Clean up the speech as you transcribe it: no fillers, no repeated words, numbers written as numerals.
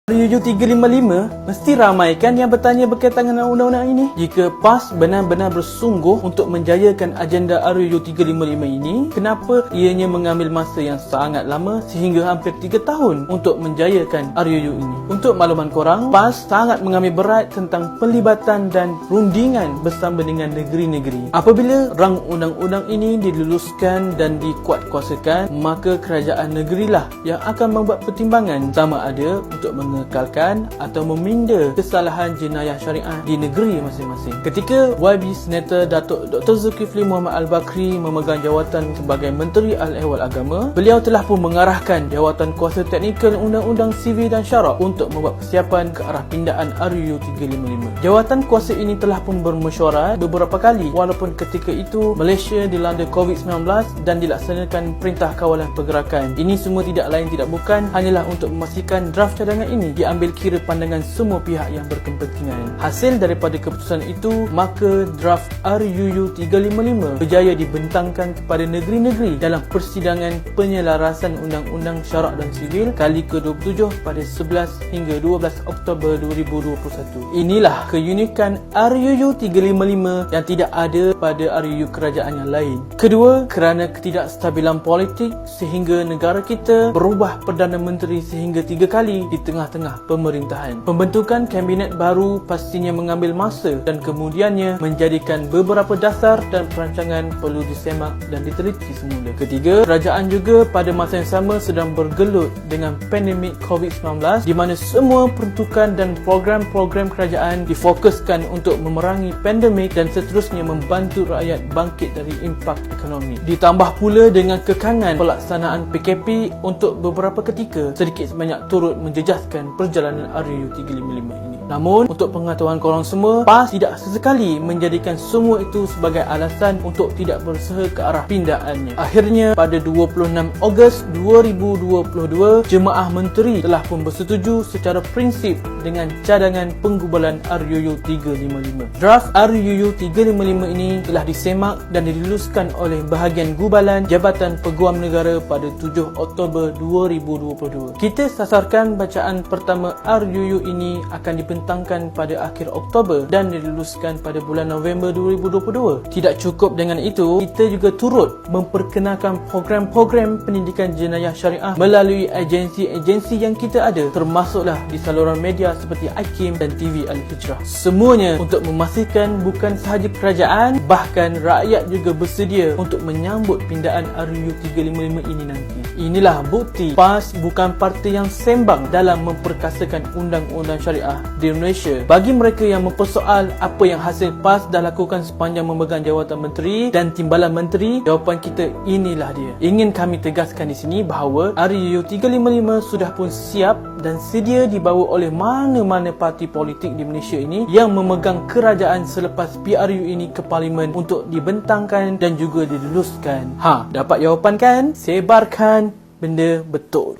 RUU 355, mesti ramai kan yang bertanya berkaitan dengan undang-undang ini? Jika PAS benar-benar bersungguh untuk menjayakan agenda RUU 355 ini, kenapa ianya mengambil masa yang sangat lama sehingga hampir 3 tahun untuk menjayakan RUU ini? Untuk makluman korang, PAS sangat mengambil berat tentang pelibatan dan rundingan bersama dengan negeri-negeri. Apabila rang undang-undang ini diluluskan dan dikuatkuasakan, maka kerajaan negerilah yang akan membuat pertimbangan sama ada untuk mengekalkan atau meminda kesalahan jenayah syariah di negeri masing-masing. Ketika YB Senator Datuk Dr. Zulkifli Muhammad Al-Bakri memegang jawatan sebagai Menteri Al-Ehwal Agama, beliau telah pun mengarahkan jawatan kuasa teknikal undang-undang sivil dan syarak untuk membuat persiapan ke arah pindaan RUU 355. Jawatan kuasa ini telah pun bermesyuarat beberapa kali walaupun ketika itu Malaysia dilanda COVID-19 dan dilaksanakan perintah kawalan pergerakan. Ini semua tidak lain tidak bukan hanyalah untuk memastikan draft cadangan ini diambil kira pandangan semua pihak yang berkepentingan. Hasil daripada keputusan itu, maka draft RUU 355 berjaya dibentangkan kepada negeri-negeri dalam persidangan penyelarasan Undang-Undang Syarak dan Sivil kali ke-27 pada 11 hingga 12 Oktober 2021. Inilah keunikan RUU 355 yang tidak ada pada RUU kerajaan yang lain. Kedua, kerana ketidakstabilan politik sehingga negara kita berubah Perdana Menteri sehingga 3 kali di tengah-tengah pemerintahan. Pembentukan kabinet baru pastinya mengambil masa dan kemudiannya menjadikan beberapa dasar dan perancangan perlu disemak dan diteliti semula. Ketiga, kerajaan juga pada masa yang sama sedang bergelut dengan pandemik COVID-19 di mana semua peruntukan dan program-program kerajaan difokuskan untuk memerangi pandemik dan seterusnya membantu rakyat bangkit dari impak ekonomi. Ditambah pula dengan kekangan pelaksanaan PKP untuk beberapa ketika sedikit sebanyak turut menjejaskan perjalanan RUU 355 ini. Namun, untuk pengetahuan korang semua, PAS tidak sesekali menjadikan semua itu sebagai alasan untuk tidak berusaha ke arah pindaannya. Akhirnya, pada 26 Ogos 2022, Jemaah Menteri telah pun bersetuju secara prinsip dengan cadangan penggubalan RUU 355. Draft RUU 355 ini telah disemak dan diluluskan oleh bahagian gubalan Jabatan Peguam Negara pada 7 Oktober 2022. Kita sasarkan bacaan pertama RUU ini akan dibentangkan pada akhir Oktober dan diluluskan pada bulan November 2022. Tidak cukup dengan itu, kita juga turut memperkenalkan program-program pendidikan jenayah syariah melalui agensi-agensi yang kita ada, termasuklah di saluran media seperti IKIM dan TV Al-Hijrah. Semuanya untuk memastikan bukan sahaja kerajaan, bahkan rakyat juga bersedia untuk menyambut pindaan RUU 355 ini nanti. Inilah bukti PAS bukan parti yang sembang dalam memperkasakan undang-undang syariah di Malaysia. Bagi mereka yang mempersoal apa yang hasil PAS dah lakukan sepanjang memegang jawatan menteri dan timbalan menteri, jawapan kita inilah dia. Ingin kami tegaskan di sini bahawa RUU 355 sudah pun siap dan sedia dibawa oleh mana-mana parti politik di Malaysia ini yang memegang kerajaan selepas PRU ini ke Parlimen untuk dibentangkan dan juga diluluskan. Dapat jawapan kan? Sebarkan benda betul.